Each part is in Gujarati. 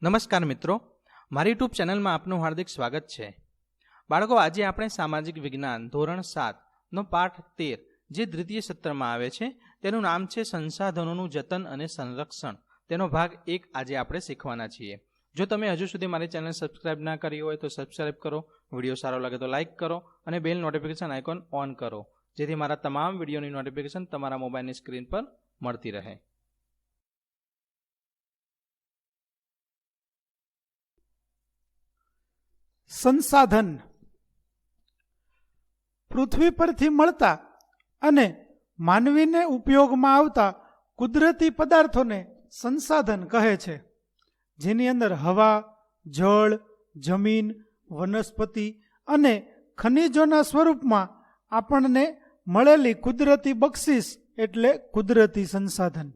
નમસ્કાર મિત્રો, મારી યુટ્યુબ ચેનલમાં આપનું હાર્દિક સ્વાગત છે. બાળકો, આજે આપણે સામાજિક વિજ્ઞાન ધોરણ 7નો પાઠ 13 જે દ્વિતીય સત્રમાં આવે છે તેનું નામ છે સંસાધનોનું જતન અને સંરક્ષણ. તેનો ભાગ 1 આજે આપણે શીખવાના છીએ. જો તમે હજુ સુધી મારી ચેનલ સબસ્ક્રાઇબ ના કરી હોય તો સબસ્ક્રાઇબ કરો, વિડીયો સારો લાગે તો લાઇક કરો અને બેલ નોટિફિકેશન આઇકોન ઓન કરો, જેથી મારા તમામ વિડીયોની નોટિફિકેશન તમારા મોબાઈલની સ્ક્રીન પર મળતી રહે. સંસાધન પૃથ્વી પરથી મળતા અને માનવીને ઉપયોગમાં આવતા કુદરતી પદાર્થોને સંસાધન કહે છે, જેની અંદર હવા, જળ, જમીન, વનસ્પતિ અને ખનિજોના સ્વરૂપમાં આપણને મળેલી કુદરતી બક્ષિસ એટલે કુદરતી સંસાધન.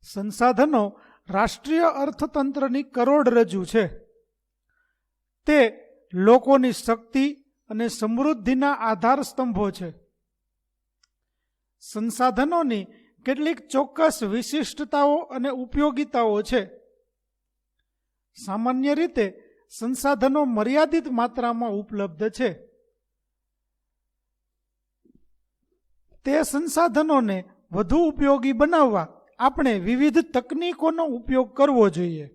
સંસાધનો રાષ્ટ્રીય અર્થતંત્રની કરોડરજ્જુ છે. તે લોકોની શક્તિ અને સમૃદ્ધિના આધાર સ્તંભો છે. સંસાધનોની કેટલીક ચોક્કસ વિશિષ્ટતાઓ અને ઉપયોગિતાઓ છે. સામાન્ય રીતે સંસાધનો મર્યાદિત માત્રામાં ઉપલબ્ધ છે. તે સંસાધનોને વધુ ઉપયોગી બનાવવા આપણે વિવિધ તકનીકોનો ઉપયોગ કરવો જોઈએ.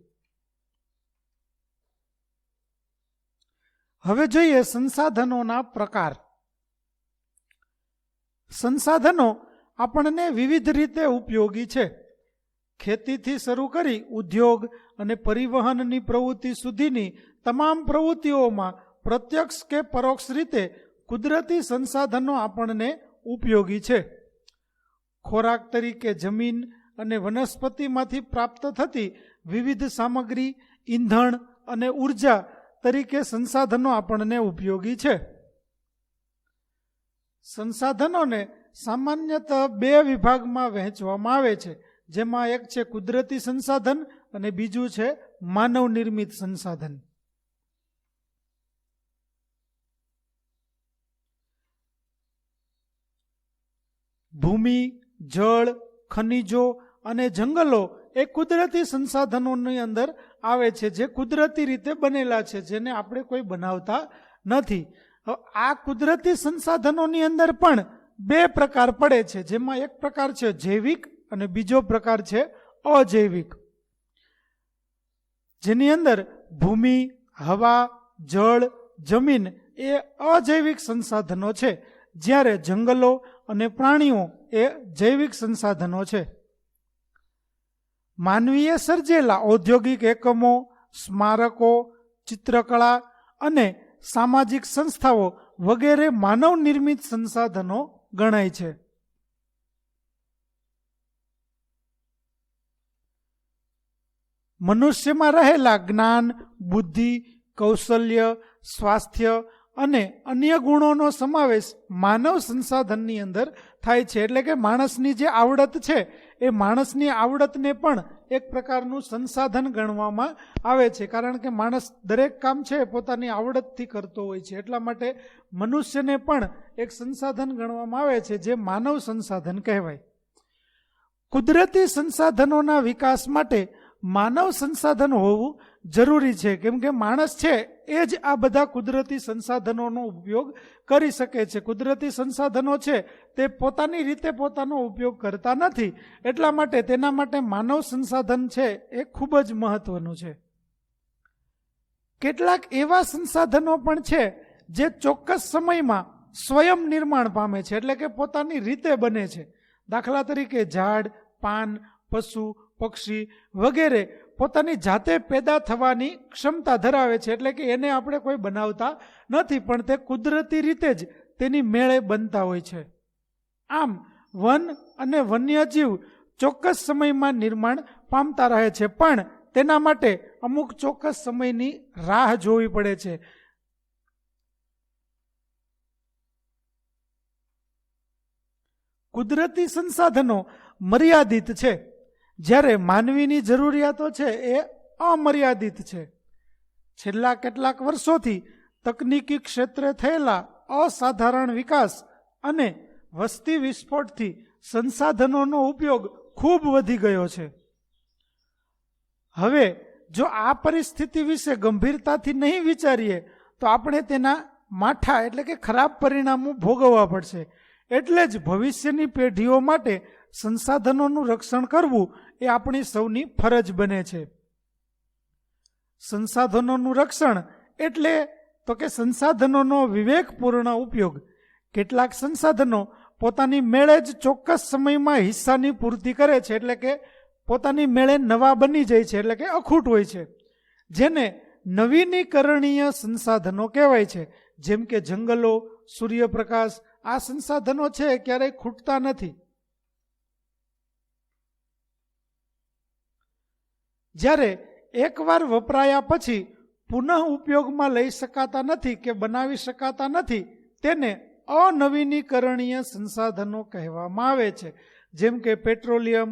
હવે જોઈએ સંસાધનોના પ્રકાર. સંસાધનો આપણને વિવિધ રીતે ઉપયોગી છે. ખેતીથી શરૂ કરી ઉદ્યોગ અને પરિવહનની પ્રવૃત્તિ સુધીની તમામ પ્રવૃત્તિઓમાં પ્રત્યક્ષ કે પરોક્ષ રીતે કુદરતી સંસાધનો આપણને ઉપયોગી છે. ખોરાક તરીકે જમીન અને વનસ્પતિમાંથી પ્રાપ્ત થતી વિવિધ સામગ્રી, ઈંધણ અને ઉર્જા તરીકે સંસાધનો આપણને ઉપયોગી છે. સંસાધનોને સામાન્યતઃ 2 વિભાગમાં વહેંચવામાં આવે છે, જેમાં એક છે કુદરતી સંસાધન અને બીજું છે માનવ નિર્મિત સંસાધન. ભૂમિ, જળ, ખનિજો અને જંગલો એ કુદરતી સંસાધનોની અંદર આવે છે, જે કુદરતી રીતે બનેલા છે, જેને આપણે કોઈ બનાવતા નથી. આ કુદરતી સંસાધનોની અંદર પણ 2 પ્રકાર પડે છે, જેમાં એક પ્રકાર છે જૈવિક અને બીજો પ્રકાર છે અજૈવિક. જેની અંદર ભૂમિ, હવા, જળ, જમીન એ અજૈવિક સંસાધનો છે, જ્યારે જંગલો અને પ્રાણીઓ એ જૈવિક સંસાધનો છે. માનવીએ સર્જેલા ઔદ્યોગિક એકમો, સ્મારકો, ચિત્રકળા અને સામાજિક સંસ્થાઓ વગેરે માનવ નિર્મિત સંસાધનો ગણાય છે. મનુષ્યમાં રહેલા જ્ઞાન, બુદ્ધિ, કૌશલ્ય, સ્વાસ્થ્ય અને અન્ય ગુણોનો સમાવેશ માનવ સંસાધનની અંદર થાય છે. એટલે કે માણસની જે આવડત છે એ માણસની આવડતને પણ એક પ્રકારનું સંસાધન ગણવામાં આવે છે, કારણ કે માણસ દરેક કામ છે પોતાની આવડતથી કરતો હોય છે. એટલા માટે મનુષ્યને પણ એક સંસાધન ગણવામાં આવે છે, જે માનવ સંસાધન કહેવાય. કુદરતી સંસાધનોના વિકાસ માટે માનવ સંસાધન હોવું જરૂરી છે, કેમ કે માણસ છે એ જ આ બધા કુદરતી સંસાધનોનો ઉપયોગ કરી શકે છે. કુદરતી સંસાધનો છે તે પોતાની રીતે પોતાનો ઉપયોગ કરતા નથી, એટલા માટે તેના માટે માનવ સંસાધન છે એ ખૂબ જ મહત્વનું છે. કેટલાક એવા સંસાધનો પણ છે જે ચોક્કસ સમયમાં સ્વયં નિર્માણ પામે છે, એટલે કે પોતાની રીતે બને છે. દાખલા તરીકે ઝાડ, પાન, પશુ, પક્ષી વગેરે પોતાની જાતે પેદા થવાની ક્ષમતા ધરાવે છે, એટલે કે એને આપણે કોઈ બનાવતા નથી, પણ તે કુદરતી રીતે જ તેની મેળે બનતા હોય છે. આમ વન અને વન્યજીવ ચોક્કસ સમયમાં નિર્માણ પામતા રહે છે, પણ તેના માટે અમુક ચોક્કસ સમયની રાહ જોવી પડે છે. કુદરતી સંસાધનો મર્યાદિત છે, જ્યારે માનવીની જરૂરિયાતો છે એ અમર્યાદિત છે. છેલ્લા કેટલાક વર્ષોથી તકનીકી ક્ષેત્રે થયેલા અસાધારણ વિકાસ અને વસ્તી વિસ્ફોટથી સંસાધનોનો ઉપયોગ ખૂબ વધી ગયો છે. હવે જો આ પરિસ્થિતિ વિશે ગંભીરતાથી નહીં વિચારીએ તો આપણે તેના માઠા એટલે કે ખરાબ પરિણામો ભોગવવા પડશે. એટલે જ ભવિષ્યની પેઢીઓ માટે સંસાધનોનું રક્ષણ કરવું એ આપણી સૌની ફરજ બને છે. સંસાધનોનું રક્ષણ એટલે તો કે સંસાધનોનો વિવેકપૂર્ણ ઉપયોગ. કેટલાક સંસાધનો પોતાની મેળે જ ચોક્કસ સમયમાં હિસ્સાની પૂર્તિ કરે છે, એટલે કે પોતાની મેળે નવા બની જાય છે, એટલે કે અખૂટ હોય છે, જેને નવીનીકરણીય સંસાધનો કહેવાય છે. જેમ કે જંગલો, સૂર્યપ્રકાશ, આ સંસાધનો છે ક્યારેય ખૂટતા નથી. જ્યારે એકવાર વપરાયા પછી પુનઃ ઉપયોગમાં લઈ શકાતા નથી કે બનાવી શકાતા નથી, તેને અનવીનીકરણીય સંસાધનો કહેવામાં આવે છે. જેમ કે પેટ્રોલિયમ,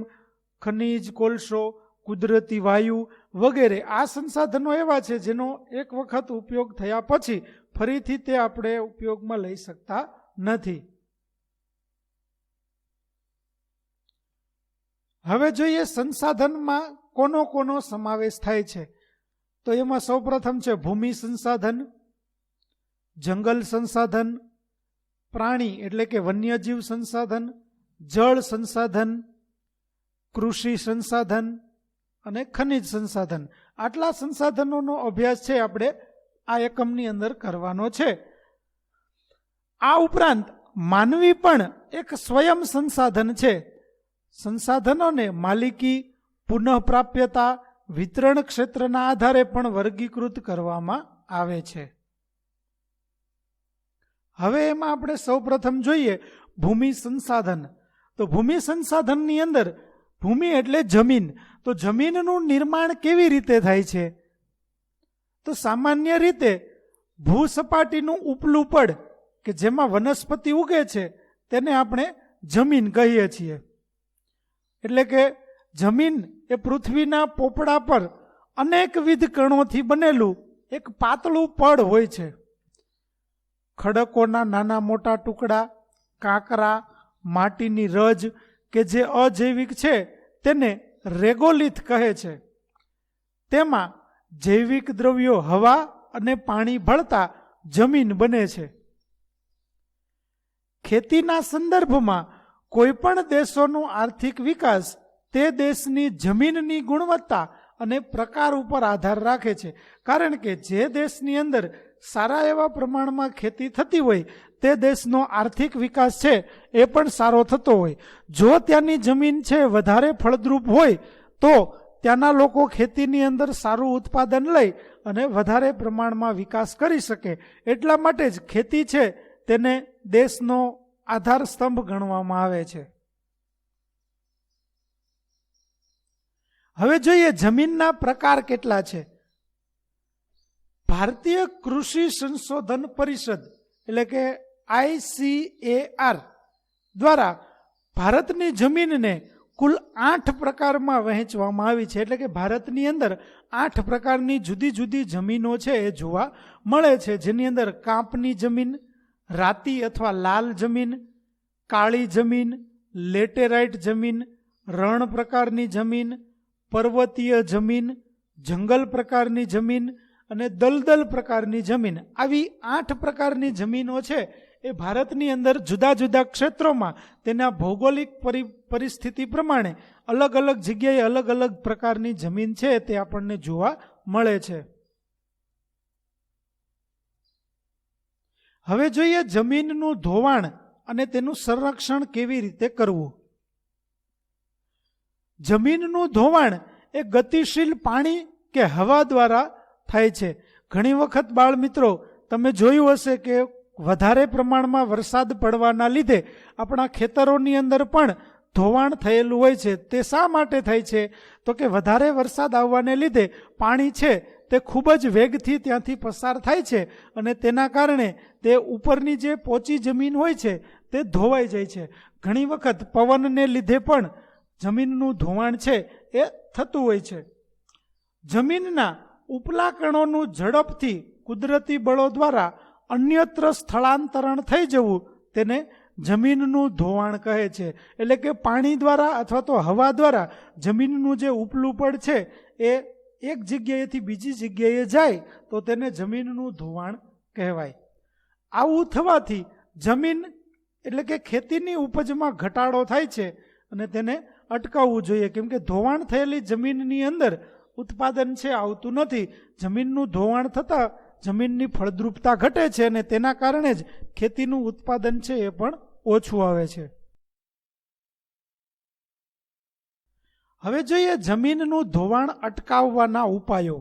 ખનિજ, કોલસો, કુદરતી વાયુ વગેરે. આ સંસાધનો એવા છે જેનો એક વખત ઉપયોગ થયા પછી ફરીથી તે આપણે ઉપયોગમાં લઈ શકતા નથી. હવે જોઈએ સંસાધનમાં કોનો કોનો સમાવેશ થાય છે. તો એમાં સૌપ્રથમ છે ભૂમિ સંસાધન, જંગલ સંસાધન, પ્રાણી એટલે કે વન્યજીવ સંસાધન, જળ સંસાધન, કૃષિ સંસાધન અને ખનિજ સંસાધન. આટલા સંસાધનોનો અભ્યાસ છે આપણે આ એકમની અંદર કરવાનો છે. આ ઉપરાંત માનવી પણ એક સ્વયં સંસાધન છે. સંસાધનોને માલિકી, પુનઃપ્રાપ્યતા, વિતરણ ક્ષેત્રના આધારે પણ વર્ગીકૃત કરવામાં આવે છે. હવે એમાં આપણે સૌપ્રથમ જોઈએ ભૂમિ સંસાધન. તો ભૂમિ સંસાધનની અંદર ભૂમિ એટલે જમીન. તો જમીનનું નિર્માણ કેવી રીતે થાય છે? તો સામાન્ય રીતે ભૂસપાટીનું ઉપલું પડ કે જેમાં વનસ્પતિ ઉગે છે તેને આપણે જમીન કહીએ છીએ. એટલે કે જમીન એ પૃથ્વીના પોપડા પર અનેકવિધ કણોથી બનેલું એક પાતળું પડ હોય છે. ખડકોના નાના મોટા ટુકડા, કાંકરા, માટીની રજ કે જે અજૈવિક છે તેને રેગોલિથ કહે છે. તેમાં જૈવિક દ્રવ્યો હવા અને પાણી ભળતા જમીન બને છે. ખેતીના સંદર્ભમાં કોઈ પણ દેશોનો આર્થિક વિકાસ તે દેશની જમીનની ગુણવત્તા અને પ્રકાર ઉપર આધાર રાખે છે. કારણ કે જે દેશની અંદર સારા એવા પ્રમાણમાં ખેતી થતી હોય તે દેશનો આર્થિક વિકાસ છે એ પણ સારો થતો હોય. જો ત્યાંની જમીન છે વધારે ફળદ્રુપ હોય તો ત્યાંના લોકો ખેતીની અંદર સારું ઉત્પાદન લઈ અને વધારે પ્રમાણમાં વિકાસ કરી શકે. એટલા માટે જ ખેતી છે તેને દેશનો આધાર સ્તંભ ગણવામાં આવે છે. હવે જોઈએ જમીનના પ્રકાર કેટલા છે. ભારતીય કૃષિ સંશોધન પરિષદ એટલે કે ICAR દ્વારા ભારતની જમીનને કુલ 8 પ્રકારમાં વહેંચવામાં આવી છે. એટલે કે ભારતની અંદર 8 પ્રકારની જુદી જુદી જમીનો છે એ જોવા મળે છે. જેની અંદર કાંપની જમીન, રાતી અથવા લાલ જમીન, કાળી જમીન, લેટેરાઇટ જમીન, રણ પ્રકારની જમીન, પર્વતીય જમીન, જંગલ પ્રકારની જમીન અને દલદલ પ્રકારની જમીન. આવી 8 પ્રકારની જમીનો છે એ ભારતની અંદર જુદા જુદા ક્ષેત્રોમાં તેના ભૌગોલિક પરિસ્થિતિ પ્રમાણે અલગ અલગ જગ્યાએ અલગ અલગ પ્રકારની જમીન છે તે આપણને જોવા મળે છે. હવે જોઈએ જમીનનું ધોવાણ અને તેનું સંરક્ષણ કેવી રીતે કરવું. જમીનનું ધોવાણ એ ગતિશીલ પાણી કે હવા દ્વારા થાય છે. ઘણી વખત બાળ મિત્રો તમે જોયું હશે કે વધારે પ્રમાણમાં વરસાદ પડવાના લીધે આપણા ખેતરોની અંદર પણ ધોવાણ થયેલું હોય છે. તે શા માટે થાય છે? તો કે વધારે વરસાદ આવવાને લીધે પાણી છે તે ખૂબ જ વેગથી ત્યાંથી પસાર થાય છે અને તેના કારણે તે ઉપરની જે પોચી જમીન હોય છે તે ધોવાઈ જાય છે. ઘણી વખત પવનને લીધે પણ જમીનનું ધોવાણ છે એ થતું હોય છે. જમીનના ઉપલા કણોનું ઝડપથી કુદરતી બળો દ્વારા અન્યત્ર સ્થળાંતરણ થઈ જવું તેને જમીનનું ધોવાણ કહે છે. એટલે કે પાણી દ્વારા અથવા તો હવા દ્વારા જમીનનું જે ઉપલું પડ છે એ એક જગ્યાએથી બીજી જગ્યાએ જાય તો તેને જમીનનું ધોવાણ કહેવાય. આવું થવાથી જમીન એટલે કે ખેતીની ઉપજમાં ઘટાડો થાય છે અને તેને અટકાવવું જોઈએ, કેમ કે ધોવાણ થયેલી જમીનની અંદર ઉત્પાદન છે આવતું નથી. જમીનનું ધોવાણ થતાં જમીનની ફળદ્રુપતા ઘટે છે અને તેના કારણે જ ખેતીનું ઉત્પાદન છે એ પણ ઓછું આવે છે. હવે જોઈએ જમીનનું ધોવાણ અટકાવવાના ઉપાયો.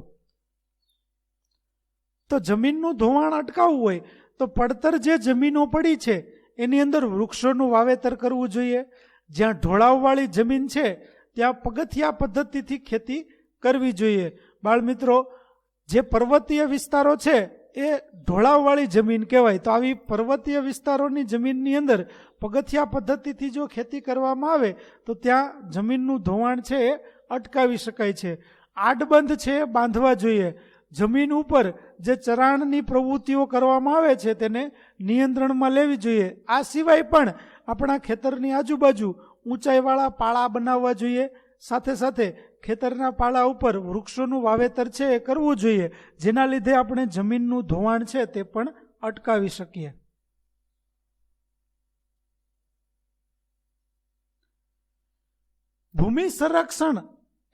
તો જમીનનું ધોવાણ અટકાવવું હોય તો પડતર જે જમીનો પડી છે એની અંદર વૃક્ષોનું વાવેતર કરવું જોઈએ. જ્યાં ઢોળાવવાળી જમીન છે ત્યાં પગથિયા પદ્ધતિથી ખેતી કરવી જોઈએ. બાળ મિત્રો, જે પર્વતીય વિસ્તારો છે એ ઢોળાવવાળી જમીન કહેવાય. તો આવી પર્વતીય વિસ્તારોની જમીનની અંદર પગથિયા પદ્ધતિથી જો ખેતી કરવામાં આવે તો ત્યાં જમીનનું ધોવાણ છે એ અટકાવી શકાય છે. આડબંધ છે એ બાંધવા જોઈએ. જમીન ઉપર જે ચરાણની પ્રવૃત્તિઓ કરવામાં આવે છે તેને નિયંત્રણમાં લેવી જોઈએ. આ સિવાય પણ આપણા ખેતરની આજુબાજુ ઊંચાઈવાળા પાળા બનાવવા જોઈએ. સાથે સાથે ખેતરના પાળા ઉપર વૃક્ષોનું વાવેતર છે એ કરવું જોઈએ, જેના લીધે આપણે જમીનનું ધોવાણ છે તે પણ અટકાવી શકીએ. ભૂમિ સંરક્ષણ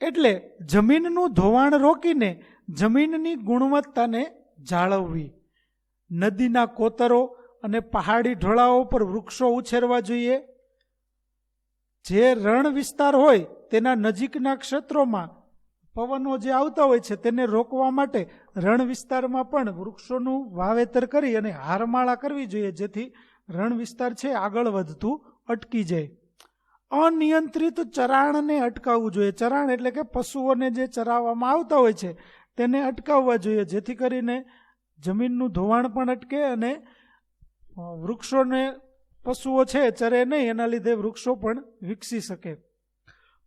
એટલે જમીનનું ધોવાણ રોકીને જમીનની ગુણવત્તાને જાળવવી. નદીના કોતરો અને પહાડી ઢોળાવો પર વૃક્ષો ઉછેરવા જોઈએ. જે રણ વિસ્તાર હોય તેના નજીકના ક્ષેત્રોમાં પવનો જે આવતા હોય છે તેને રોકવા માટે રણ વિસ્તારમાં પણ વૃક્ષોનું વાવેતર કરી અને હારમાળા કરવી જોઈએ, જેથી રણ વિસ્તાર છે આગળ વધતું અટકી જાય. અનિયંત્રિત ચરાણને અટકાવવું જોઈએ. ચરાણ એટલે કે પશુઓને જે ચરાવવામાં આવતા હોય છે તેને અટકાવવા જોઈએ, જેથી કરીને જમીનનું ધોવાણ પણ અટકે અને વૃક્ષોને પશુઓ છે ચરે નહીં, એના લીધે વૃક્ષો પણ વિકસી શકે.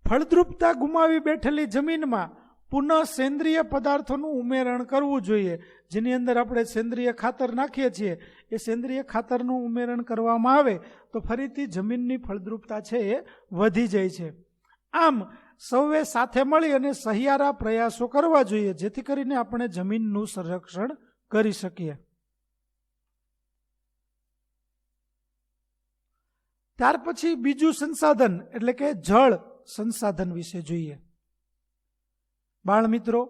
ફળદ્રુપતા ગુમાવી બેઠેલી જમીનમાં પુનઃ સેન્દ્રિય પદાર્થોનું ઉમેરણ કરવું જોઈએ. જેની અંદર આપણે સેન્દ્રિય ખાતર નાખીએ છીએ એ સેન્દ્રિય ખાતરનું ઉમેરણ કરવામાં આવે તો ફરીથી જમીનની ફળદ્રુપતા છે એ વધી જાય છે. આમ સૌએ સાથે મળી અને સહિયારા પ્રયાસો કરવા જોઈએ, જેથી કરીને આપણે જમીનનું સંરક્ષણ કરી શકીએ. ત્યાર પછી બીજું સંસાધન એટલે કે જળ સંસાધન વિશે જોઈએ. બાળ મિત્રો,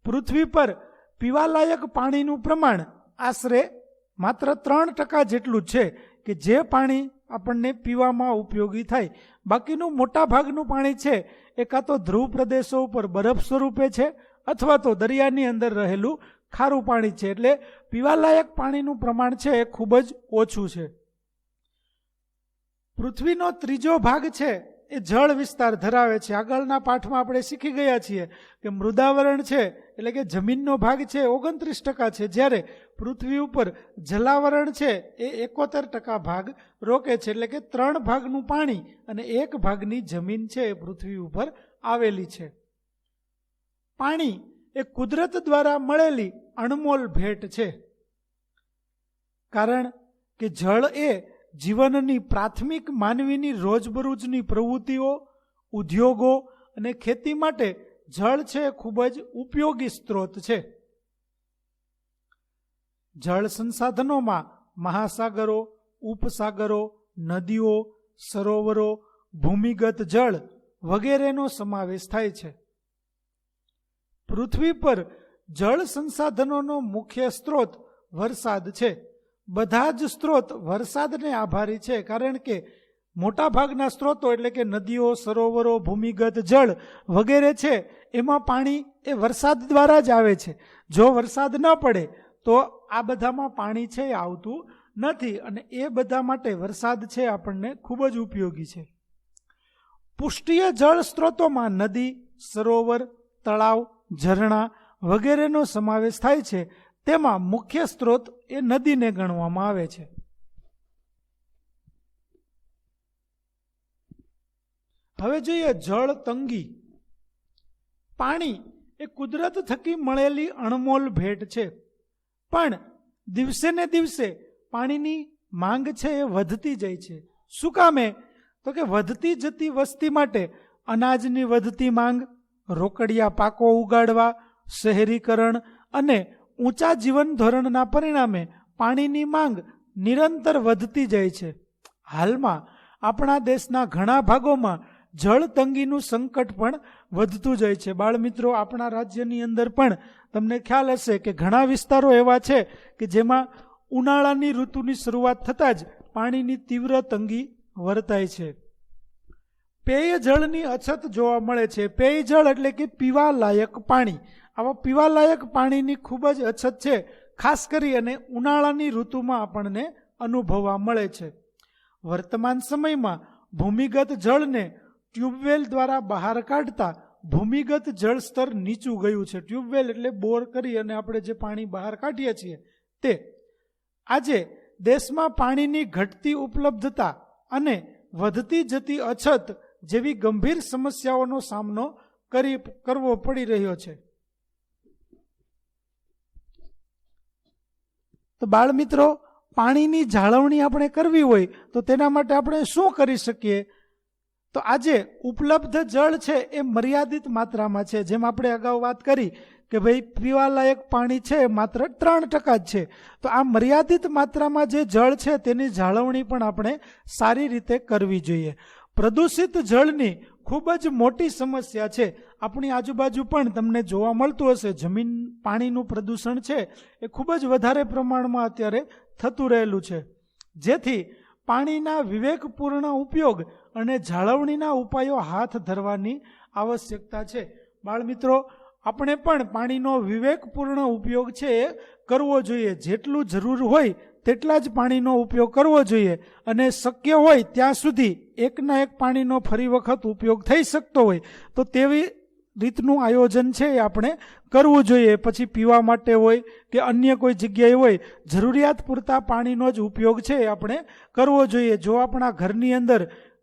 પૃથ્વી પર પીવાલાયક પાણીનું પ્રમાણ આશરે માત્ર 3% જેટલું છે કે જે પાણી આપણને પીવામાં ઉપયોગી થાય. બાકીનું મોટા ભાગનું પાણી છે એ કાં તો ધ્રુવ પ્રદેશો ઉપર બરફ સ્વરૂપે છે અથવા તો દરિયાની અંદર રહેલું ખારું પાણી છે. એટલે પીવાલાયક પાણીનું પ્રમાણ છે એ ખૂબ જ ઓછું છે. પૃથ્વીનો ત્રીજો ભાગ છે એ જળ વિસ્તાર ધરાવે છે. આગળના પાઠમાં આપણે શીખી ગયા છીએ કે મૃદાવરણ છે એટલે કે જમીનનો ભાગ છે 29% છે, જ્યારે પૃથ્વી ઉપર જલાવરણ છે એ 71% ભાગ રોકે છે. એટલે કે 3 ભાગનું પાણી અને 1 ભાગની જમીન છે એ પૃથ્વી ઉપર આવેલી છે. પાણી એ કુદરત દ્વારા મળેલી અણમોલ ભેટ છે, કારણ કે જળ એ જીવનની પ્રાથમિક માનવીની રોજબરોજની પ્રવૃત્તિઓ, ઉદ્યોગો અને ખેતી માટે જળ છે ખૂબ જ ઉપયોગી સ્ત્રોત છે. જળ સંસાધનોમાં મહાસાગરો, ઉપસાગરો, નદીઓ, સરોવરો, ભૂમિગત જળ વગેરેનો સમાવેશ થાય છે. પૃથ્વી પર જળ સંસાધનોનો મુખ્ય સ્ત્રોત વરસાદ છે. બધા જ સ્ત્રોત વરસાદને આભારી છે, કારણ કે મોટા ભાગના સ્ત્રોતો એટલે કે નદીઓ, સરોવરો, ભૂમિગત જળ વગેરે છે એમાં પાણી એ વરસાદ દ્વારા જ આવે છે. જો વરસાદ ન પડે તો આ બધામાં પાણી છે એ આવતું નથી, અને એ બધા માટે વરસાદ છે આપણને ખૂબ જ ઉપયોગી છે. પુષ્ટિય જળ સ્ત્રોતોમાં નદી, સરોવર, તળાવ, ઝરણા વગેરેનો સમાવેશ થાય છે. તેમાં મુખ્ય સ્ત્રોત એ નદીને ગણવામાં આવે છે. હવે જોઈએ જળ તંગી. પાણી એ કુદરત થકી મળેલી અણમોલ ભેટ છે, પણ દિવસે ને દિવસે પાણીની માંગ છે એ વધતી જાય છે. શું કામે? તો કે વધતી જતી વસ્તી માટે અનાજની વધતી માંગ, રોકડિયા પાકો ઉગાડવા, શહેરીકરણ અને ઊંચા જીવન ધોરણના પરિણામે પાણીની માંગ નિરંતર વધતી જાય છે. હાલમાં આપણા દેશના ઘણા ભાગોમાં જળ તંગીનું સંકટ પણ વધતું જાય છે. બાળમિત્રો, આપણા રાજ્યની અંદર પણ તમને ખ્યાલ હશે કે ઘણા વિસ્તારો એવા છે કે જેમાં ઉનાળાની ઋતુની શરૂઆત થતાં જ પાણીની તીવ્ર તંગી વર્તાય છે. પેય જળની અછત જોવા મળે છે. પેય જળ એટલે કે પીવા લાયક પાણી. આવા પીવા લાયક પાણીની ખૂબ જ અછત છે, ખાસ કરી અને ઉનાળાની ઋતુમાં આપણને અનુભવવા મળે છે. વર્તમાન સમયમાં ભૂમિગત જળને ટ્યુબવેલ દ્વારા બહાર કાઢતા ભૂમિગત જળ સ્તર નીચું ગયું છે. ટ્યુબવેલ એટલે બોર કરી અને આપણે જે પાણી બહાર કાઢીએ છીએ તે. આજે દેશમાં પાણીની ઘટતી ઉપલબ્ધતા અને વધતી જતી અછત જેવી ગંભીર સમસ્યાઓનો સામનો કરવો પડી રહ્યો છે. તો બાળમિત્રો, પાણીની જાળવણી આપણે કરવી હોય તો તેના માટે આપણે શું કરી શકીએ? તો આજે ઉપલબ્ધ જળ છે એ મર્યાદિત માત્રામાં છે. જેમ આપણે અગાઉ વાત કરી કે ભાઈ પીવાલાયક પાણી છે માત્ર 3% જ છે. તો આ મર્યાદિત માત્રામાં જે જળ છે તેની જાળવણી પણ આપણે સારી રીતે કરવી જોઈએ. પ્રદૂષિત જળની ખૂબ જ મોટી સમસ્યા છે. આપણી આજુબાજુ પણ તમને જોવા મળતું હશે. જમીન પાણીનું પ્રદૂષણ છે એ ખૂબ જ વધારે પ્રમાણમાં અત્યારે થતું રહેલું છે. જેથી પાણીના વિવેકપૂર્ણ ઉપયોગ અને જાળવણીના ઉપાયો હાથ ધરવાની આવશ્યકતા છે. બાળમિત્રો, આપણે પણ પાણીનો વિવેકપૂર્ણ ઉપયોગ છે એ કરવો જોઈએ. જેટલું જરૂર હોય તેટલા જ પાણીનો ઉપયોગ કરવો જોઈએ અને શક્ય હોય ત્યાં સુધી એકના એક પાણીનો ફરી વખત ઉપયોગ થઈ શકતો હોય તો તેવી રીતનું આયોજન છે એ આપણે કરવું જોઈએ. પછી પીવા માટે હોય કે અન્ય કોઈ જગ્યાએ હોય, જરૂરિયાત પૂરતા પાણીનો જ ઉપયોગ છે એ આપણે કરવો જોઈએ. જો આપણા ઘરની અંદર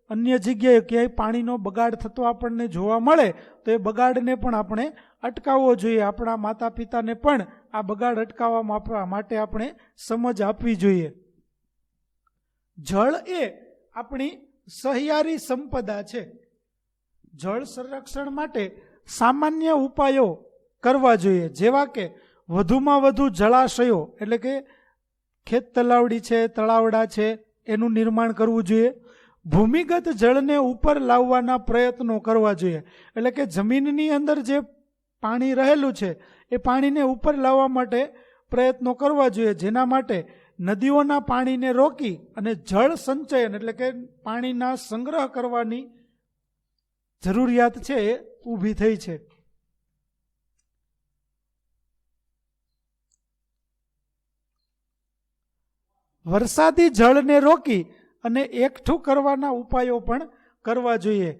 અન્ય જગ્યાએ ક્યાંય પાણીનો બગાડ થતો આપણને જોવા મળે તો એ બગાડને પણ આપણે અટકાવવો જોઈએ. આપણા માતા પિતાને પણ આ બગાડ અટકાવવા માટે આપણે સમજ આપવી જોઈએ. જળ એ આપણી સહિયારી સંપદા છે. જળ સંરક્ષણ માટે સામાન્ય ઉપાયો કરવા જોઈએ, જેવા કે વધુમાં વધુ જળાશયો એટલે કે ખેત તલાવડી છે, તળાવડા છે, એનું નિર્માણ કરવું જોઈએ. ભૂમિગત જળને ઉપર લાવવાના પ્રયત્નો કરવા જોઈએ. એટલે કે જમીનની અંદર જે પાણી રહેલું છે એ પાણીને ઉપર લાવવા માટે પ્રયત્નો કરવા જોઈએ. જેના માટે નદીઓના પાણીને રોકી અને જળ સંચયન એટલે કે પાણીના સંગ્રહ કરવાની જરૂરિયાત છે એ ઊભી થઈ છે. વરસાદી જળને રોકી અને એકઠું કરવાના ઉપાયો પણ કરવા જોઈએ.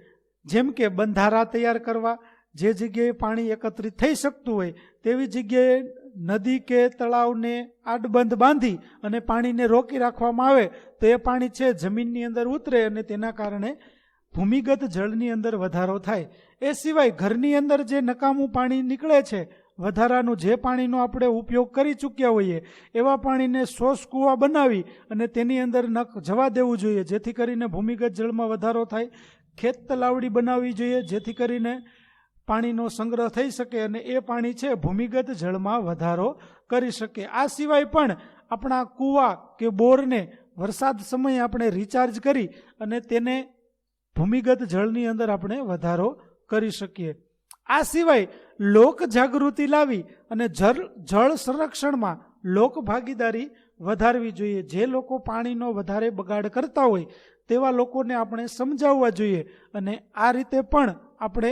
જેમ કે બંધારા તૈયાર કરવા, જે જગ્યાએ પાણી એકત્રિત થઈ શકતું હોય તેવી જગ્યાએ નદી કે તળાવને આડબંધ બાંધી અને પાણીને રોકી રાખવામાં આવે તો એ પાણી છે જમીનની અંદર ઉતરે અને તેના કારણે ભૂમિગત જળની અંદર વધારો થાય. એ સિવાય ઘરની અંદર જે નકામું પાણી નીકળે છે, વધારાનું જે પાણીનો આપણે ઉપયોગ કરી ચૂક્યા હોઈએ એવા પાણીને શોષ કૂવા બનાવી અને તેની અંદર જવા દેવું જોઈએ, જેથી કરીને ભૂમિગત જળમાં વધારો થાય. ખેત તલાવડી બનાવવી જોઈએ જેથી કરીને પાણીનો સંગ્રહ થઈ શકે અને એ પાણી છે ભૂમિગત જળમાં વધારો કરી શકે. આ સિવાય પણ આપણા કૂવા કે બોરને વરસાદ સમયે આપણે રિચાર્જ કરી અને તેને ભૂમિગત જળની અંદર આપણે વધારો કરી શકીએ. આ સિવાય લોક જાગૃતિ લાવી અને જળ સંરક્ષણમાં લોક ભાગીદારી વધારવી જોઈએ. જે લોકો પાણીનો વધારે બગાડ કરતા હોય તેવા લોકોને આપણે સમજાવવા જોઈએ અને આ રીતે પણ આપણે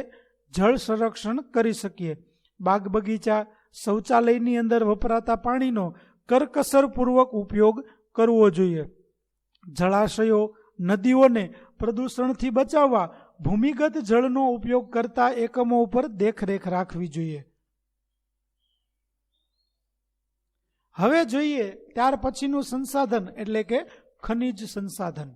જળ સંરક્ષણ કરી શકીએ. બાગ બગીચા, શૌચાલયની અંદર વપરાતા પાણીનો કરકસરપૂર્વક ઉપયોગ કરવો જોઈએ. જળાશયો, નદીઓને પ્રદૂષણથી બચાવવા ભૂમિગત જળનો ઉપયોગ કરતા એકમો ઉપર દેખરેખ રાખવી જોઈએ. હવે જોઈએ ત્યાર પછીનું સંસાધન એટલે કે ખનિજ સંસાધન.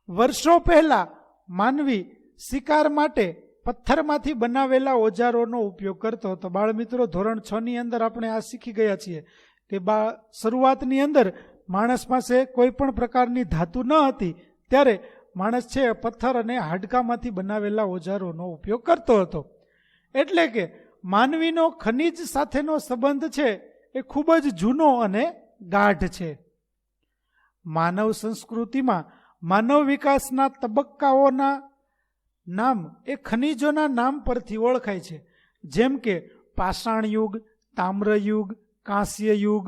વર્ષો પહેલા માનવી શિકાર માટે પથ્થરમાંથી બનાવેલા ઓજારોનો ઉપયોગ કરતો હતો. બાળમિત્રો, ધોરણ 6 ની અંદર આપણે આ શીખી ગયા છીએ કે શરૂઆતની અંદર માણસ પાસે કોઈ પણ પ્રકારની ધાતુ ન હતી ત્યારે માણસ છે પથ્થર અને હાડકામાંથી બનાવેલા ઓજારોનો ઉપયોગ કરતો હતો. એટલે કે માનવીનો ખનિજ સાથેનો સંબંધ છે એ ખૂબ જ જૂનો અને ગાઢ છે. માનવ સંસ્કૃતિમાં માનવ વિકાસના તબક્કાઓના નામ એ ખનિજોના નામ પરથી ઓળખાય છે, જેમ કે પાષાણ યુગ, તામ્રયુગ, કાંસ્ય યુગ,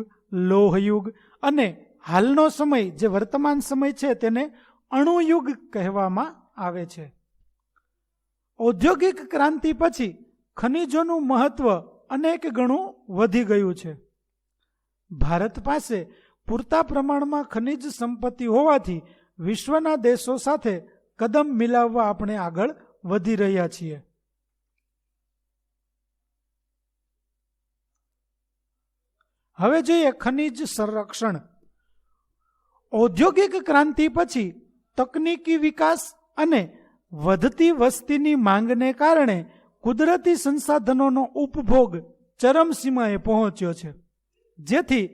લોહયુગ અને હાલનો સમય જે વર્તમાન સમય છે તેને અણુયુગ કહેવામાં આવે છે. ઔદ્યોગિક ક્રાંતિ પછી ખનિજોનું મહત્વ અનેક ગણું વધી ગયું છે. ભારત પાસે પૂરતા પ્રમાણમાં ખનિજ સંપત્તિ હોવાથી વિશ્વના દેશો સાથે કદમ મિલાવવા આપણે આગળ વધી રહ્યા છીએ. હવે જોઈએ ખનિજ સંરક્ષણ. ઔદ્યોગિક ક્રાંતિ પછી તકનીકી વિકાસ અને વધતી વસ્તીની માંગને કારણે કુદરતી સંસાધનોનો ઉપભોગ ચરમસીમાએ પહોંચ્યો છે, જેથી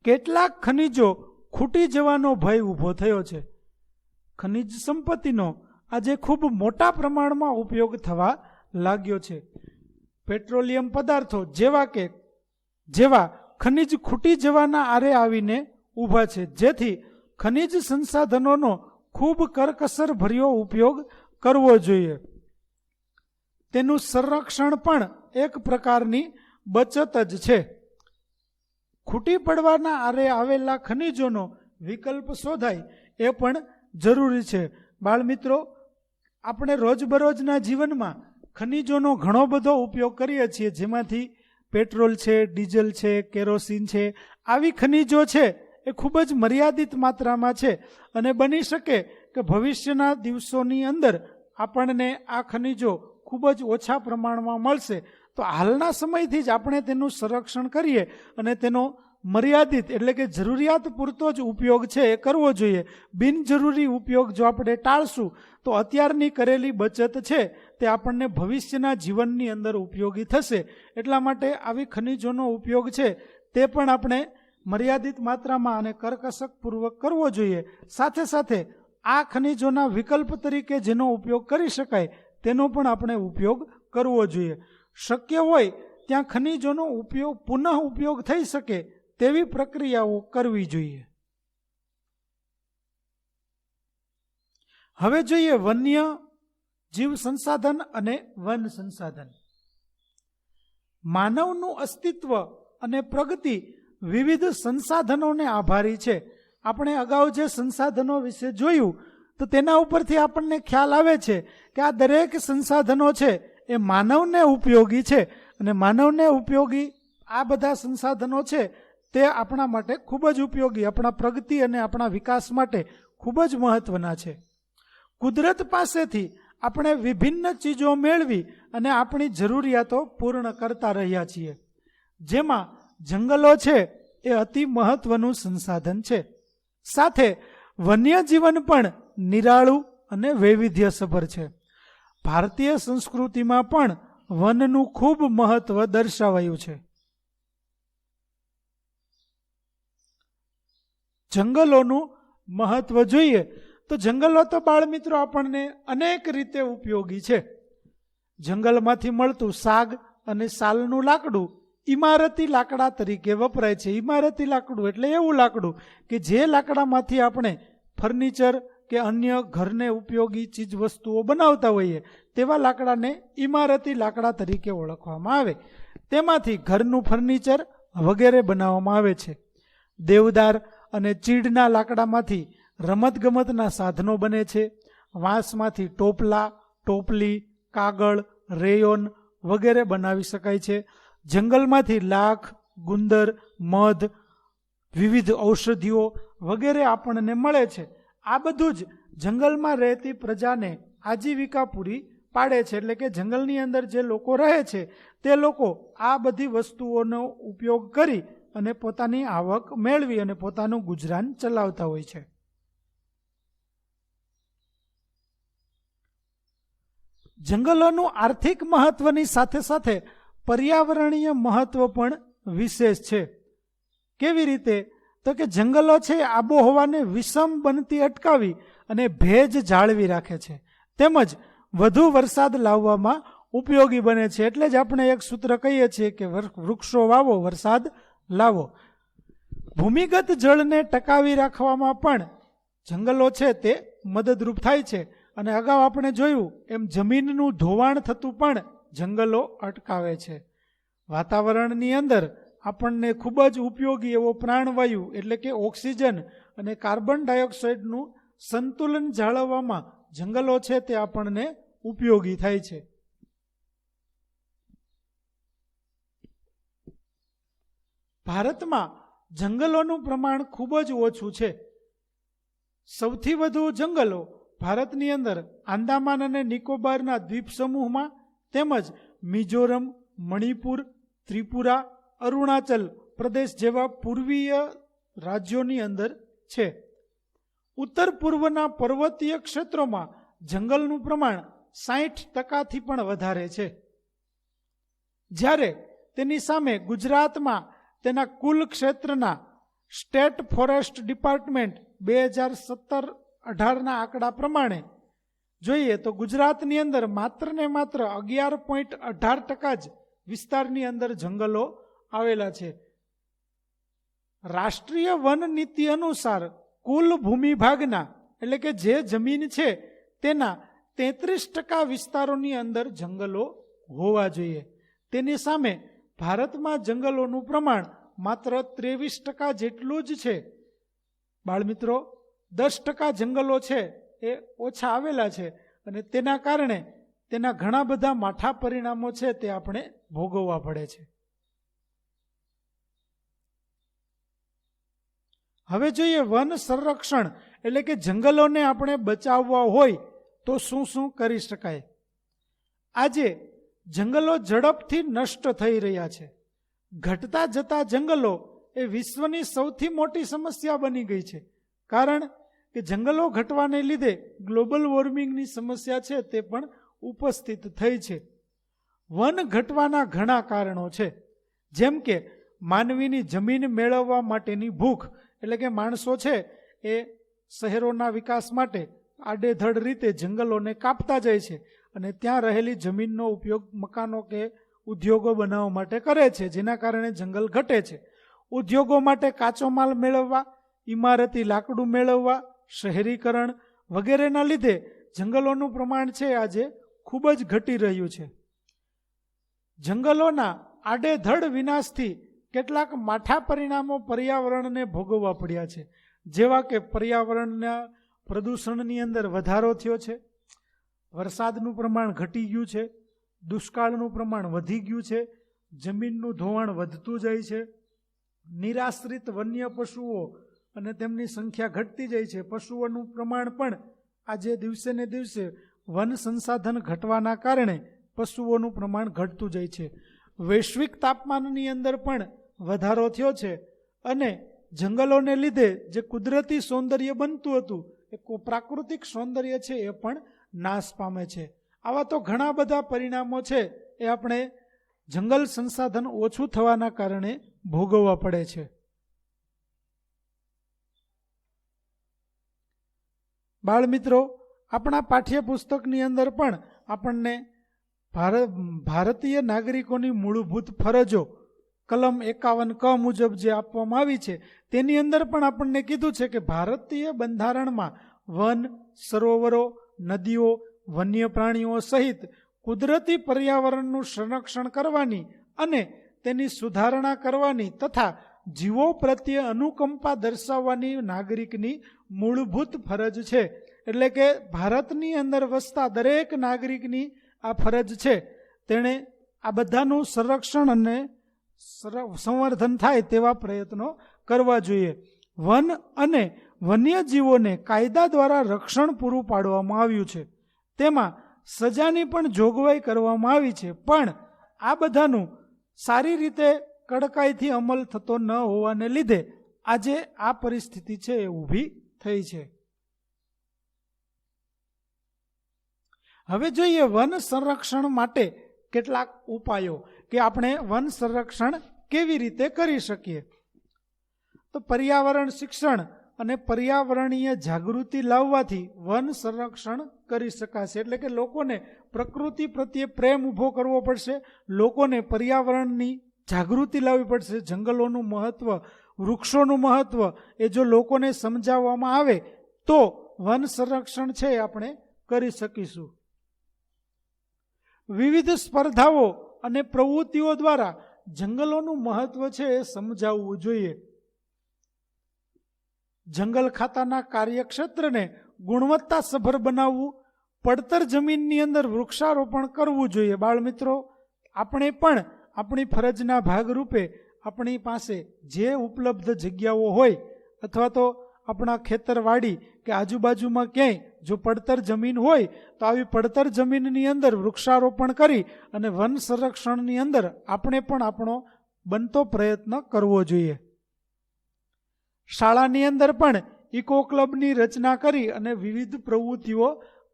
કેટલાક ખનિજો ખૂટી જવાનો ભય ઊભો થયો છે. ખનિજ સંપત્તિનો આજે ખૂબ મોટા પ્રમાણમાં ઉપયોગ થવા લાગ્યો છે. પેટ્રોલિયમ પદાર્થો જેવા ખનિજ ખૂટી જવાના આરે આવીને ઊભા છે, જેથી ખનિજ સંસાધનોનો ખૂબ કરકસર ભર્યો ઉપયોગ કરવો જોઈએ. તેનું સંરક્ષણ પણ એક પ્રકારની બચત જ છે. ખૂટી પડવાના આરે આવેલા ખનિજોનો વિકલ્પ શોધાય એ પણ જરૂરી છે. બાળમિત્રો, આપણે રોજબરોજના જીવનમાં ખનિજોનો ઘણો બધો ઉપયોગ કરીએ છીએ, જેમાંથી પેટ્રોલ છે, ડીઝલ છે, કેરોસીન છે. આવી ખનિજો છે એ ખૂબ જ મર્યાદિત માત્રામાં છે અને બની શકે કે ભવિષ્યના દિવસોની અંદર આપણને આ ખનિજો ખૂબ જ ઓછા પ્રમાણમાં મળશે. તો હાલના સમયથી જ આપણે તેનું સંરક્ષણ કરીએ અને તેનો મર્યાદિત એટલે કે જરૂરિયાત પૂરતો જ ઉપયોગ છે એ કરવો જોઈએ. બિનજરૂરી ઉપયોગ જો આપણે ટાળશું તો અત્યારની કરેલી બચત છે તે આપણને ભવિષ્યના જીવનની અંદર ઉપયોગી થશે. એટલા માટે આવી ખનિજોનો ઉપયોગ છે તે પણ આપણે મર્યાદિત માત્રામાં અને કરકસરપૂર્વક કરવો જોઈએ. સાથે સાથે આ ખનિજોના વિકલ્પ તરીકે જેનો ઉપયોગ કરી શકાય તેનો પણ આપણે ઉપયોગ કરવો જોઈએ. શક્ય હોય ત્યાં ખનિજોનો પુનઃ ઉપયોગ થઈ શકે તેવી પ્રક્રિયાઓ કરવી જોઈએ. હવે જોઈએ વન્ય જીવ સંસાધન અને વન સંસાધન. માનવનું અસ્તિત્વ અને પ્રગતિ વિવિધ સંસાધનોને આભારી છે. આપણે અગાઉ જે સંસાધનો વિશે જોયું તો તેના ઉપરથી આપણને ખ્યાલ આવે છે કે આ દરેક સંસાધનો છે એ માનવને ઉપયોગી છે અને માનવને ઉપયોગી આ બધા સંસાધનો છે તે આપણા માટે ખૂબ જ ઉપયોગી, આપણા પ્રગતિ અને આપણા વિકાસ માટે ખૂબ જ મહત્વના છે. કુદરત પાસેથી આપણે વિભિન્ન ચીજો મેળવી અને આપણી જરૂરિયાતો પૂર્ણ કરતા રહ્યા છીએ. જેમાં જંગલો છે એ અતિ મહત્વનું સંસાધન છે. સાથે વન્યજીવન પણ નિરાળું અને વૈવિધ્યસભર છે. ભારતીય સંસ્કૃતિમાં પણ વનનું ખૂબ મહત્વ દર્શાવાયું છે. જંગલોનું મહત્વ જોઈએ તો જંગલો તો બાળમિત્રો આપણને અનેક રીતે ઉપયોગી છે. જંગલમાંથી મળતું શાક અને સાલનું લાકડું ઇમારતી લાકડા તરીકે વપરાય છે. ઇમારતી લાકડું એટલે એવું લાકડું કે જે લાકડામાંથી આપણે ફર્નિચર કે અન્ય ઘરને ઉપયોગી ચીજ વસ્તુઓ બનાવતા હોઈએ તેવા લાકડાને ઇમારતી લાકડા તરીકે ઓળખવામાં આવે. તેમાંથી ઘરનું ફર્નિચર વગેરે બનાવવામાં આવે છે. દેવદાર અને ચીડના લાકડામાંથી રમતગમતના સાધનો બને છે. વાંસમાંથી ટોપલા, ટોપલી, કાગળ, રેયોન વગેરે બનાવી શકાય છે. જંગલમાંથી લાખ, ગુંદર, મધ, વિવિધ ઔષધિઓ વગેરે આપણને મળે છે. આ બધું જ જંગલમાં રહેતી પ્રજાને આજીવિકા પૂરી પાડે છે. એટલે કે જંગલની અંદર જે લોકો રહે છે તે લોકો આ બધી વસ્તુઓનો ઉપયોગ કરી અને પોતાની આવક મેળવી અને પોતાનું ગુજરાન ચલાવતા હોય છે. જંગલોનું આર્થિક મહત્વની સાથે સાથે પર્યાવરણીય મહત્વ પણ વિશેષ છે. કેવી રીતે? તો કે જંગલો છે આબોહવાને વિષમ બનતી અટકાવી અને ભેજ જાળવી રાખે છે, તેમજ વધુ વરસાદ લાવવામાં ઉપયોગી બને છે. એટલે જ આપણે એક સૂત્ર કહીએ છીએ કે વૃક્ષો વાવો, વરસાદ લાવો. ભૂમિગત જળને ટકાવી રાખવામાં પણ જંગલો છે તે મદદરૂપ થાય છે. અને અગાઉ આપણે જોયું એમ જમીનનું ધોવાણ થતું પણ જંગલો અટકાવે છે. વાતાવરણની અંદર આપણને ખૂબ જ ઉપયોગી એવો પ્રાણવાયુ એટલે કે ઓક્સિજન અને કાર્બન ડાયોક્સાઇડનું સંતુલન જાળવવામાં જંગલો છે તે આપણને ઉપયોગી થાય છે. ભારતમાં જંગલોનું પ્રમાણ ખૂબ જ ઓછું છે. સૌથી વધુ જંગલો ભારતની અંદર આંદામાન અને નિકોબારના દ્વીપ સમૂહમાં તેમજ મિઝોરમ, મણિપુર, ત્રિપુરા, અરુણાચલ પ્રદેશ જેવા પૂર્વીય રાજ્યોની અંદર છે. ઉત્તર પૂર્વના પર્વતીય ક્ષેત્રોમાં જંગલનું પ્રમાણ 60% પણ વધારે છે. જ્યારે તેની સામે ગુજરાતમાં તેના કુલ ક્ષેત્રના સ્ટેટ ફોરેસ્ટ ડિપાર્ટમેન્ટ 2017-18ના આંકડા પ્રમાણે જોઈએ તો ગુજરાતની અંદર માત્ર ને માત્ર 11.18% જ વિસ્તારની અંદર જંગલો આવેલા છે. રાષ્ટ્રીય વન નીતિ અનુસાર કુલ ભૂમિભાગના એટલે કે જે જમીન છે તેના 33% વિસ્તારોની અંદર જંગલો હોવા જોઈએ. તેની સામે ભારતમાં જંગલોનું પ્રમાણ માત્ર 23% જેટલું જ છે. બાળમિત્રો, 10% જંગલો છે એ ઓછા આવેલા છે અને તેના કારણે તેના ઘણા બધા માઠા પરિણામો છે તે આપણે ભોગવવા પડે છે. હવે જોઈએ વન સંરક્ષણ એટલે કે જંગલોને આપણે બચાવવા હોય તો શું શું કરી શકાય. આજે જંગલો ઝડપથી નષ્ટ થઈ રહ્યા છે. ઘટતા જતા જંગલો એ વિશ્વની સૌથી મોટી સમસ્યા બની ગઈ છે. કારણ કે જંગલો ઘટવાને લીધે ગ્લોબલ વોર્મિંગની સમસ્યા છે તે પણ ઉપસ્થિત થઈ છે. વન ઘટવાના ઘણા કારણો છે. જેમ કે માનવીની જમીન મેળવવા માટેની ભૂખ એટલે કે માણસો છે એ શહેરોના વિકાસ માટે આડેધડ રીતે જંગલોને કાપતા જાય છે અને ત્યાં રહેલી જમીનનો ઉપયોગ મકાનો કે ઉદ્યોગો બનાવવા માટે કરે છે, જેના કારણે જંગલ ઘટે છે. ઉદ્યોગો માટે કાચો માલ મેળવવા, ઇમારતી લાકડું મેળવવા, શહેરીકરણ વગેરેના લીધે જંગલોનું પ્રમાણ છે આજે ખૂબ જ ઘટી રહ્યું છે. જંગલોના આડેધડ વિનાશથી કેટલાક માઠા પરિણામો પર્યાવરણને ભોગવવા પડ્યા છે. જેવા કે પર્યાવરણના પ્રદૂષણની અંદર વધારો થયો છે, વરસાદનું પ્રમાણ ઘટી ગયું છે, દુષ્કાળનું પ્રમાણ વધી ગયું છે, જમીનનું ધોવાણ વધતું જાય છે, નિરાશ્રિત વન્ય પશુઓ અને તેમની સંખ્યા ઘટતી જાય છે. પશુઓનું પ્રમાણ પણ આજે દિવસે ને દિવસે વન સંસાધન ઘટવાના કારણે પશુઓનું પ્રમાણ ઘટતું જાય છે. વૈશ્વિક તાપમાનની અંદર પણ વધારો થયો છે અને જંગલોને લીધે જે કુદરતી સૌંદર્ય બનતું હતું એ પ્રાકૃતિક સૌંદર્ય છે એ પણ નાશ પામે છે. આવા તો ઘણા બધા પરિણામો છે એ આપણે જંગલ સંસાધન ઓછું થવાના કારણે ભોગવવા પડે છે. બાળમિત્રો, આપણા પાઠ્યપુસ્તકની અંદર પણ આપણને ભારતીય નાગરિકોની મૂળભૂત ફરજો કલમ 51 ક મુજબ જે આપવામાં આવી છે તેની અંદર પણ આપણને કીધું છે કે ભારતીય બંધારણમાં વન, સરોવરો, નદીઓ, વન્ય પ્રાણીઓ સહિત કુદરતી પર્યાવરણનું સંરક્ષણ કરવાની અને તેની સુધારણા કરવાની તથા જીવો પ્રત્યે અનુકંપા દર્શાવવાની નાગરિકની મૂળભૂત ફરજ છે. એટલે કે ભારતની અંદર વસતા દરેક નાગરિકની આ ફરજ છે. તેણે આ બધાનું સંરક્ષણ અને સંવર્ધન થાય તેવા પ્રયત્નો કરવા જોઈએ. વન અને વન્યજીવોને કાયદા દ્વારા રક્ષણ પૂરું પાડવામાં આવ્યું છે. તેમાં સજાની પણ જોગવાઈ કરવામાં આવી છે, પણ આ બધાનું સારી રીતે કડકાઈથી અમલ થતો ન હોવાને લીધે આજે આ પરિસ્થિતિ છે એ ઊભી થઈ છે. હવે જોઈએ વન સંરક્ષણ માટે કેટલાક ઉપાયો કે આપણે વન સંરક્ષણ કેવી રીતે કરી શકીએ. તો પર્યાવરણ શિક્ષણ અને પર્યાવરણીય જાગૃતિ લાવવાથી વન સંરક્ષણ કરી શકાશે. એટલે કે લોકોને પ્રકૃતિ પ્રત્યે પ્રેમ ઊભો કરવો પડશે, લોકોને પર્યાવરણની જાગૃતિ લાવવી પડશે. જંગલોનું મહત્વ, વૃક્ષોનું મહત્વ એ જો લોકોને સમજાવવામાં આવે તો વન સંરક્ષણ છે એ આપણે કરી શકીશું. વિવિધ સ્પર્ધાઓ અને પ્રવૃત્તિઓ દ્વારા જંગલોનું મહત્વ છે એ સમજાવવું જોઈએ. જંગલ ખાતાના કાર્યક્ષેત્રને ગુણવત્તાસભર બનાવવું, પડતર જમીનની અંદર વૃક્ષારોપણ કરવું જોઈએ. બાળ મિત્રો, આપણે પણ આપણી ફરજના ભાગરૂપે આપણી પાસે જે ઉપલબ્ધ જગ્યાઓ હોય અથવા તો આપણા ખેતરવાડી કે આજુબાજુમાં ક્યાંય જો પડતર જમીન હોય તો આવી પડતર જમીનની અંદર વૃક્ષારોપણ કરી અને વન સંરક્ષણની અંદર આપણે પણ આપણો બનતો પ્રયત્ન કરવો જોઈએ. શાળાની અંદર પણ ઇકો ક્લબની રચના કરી અને વિવિધ પ્રવૃત્તિઓ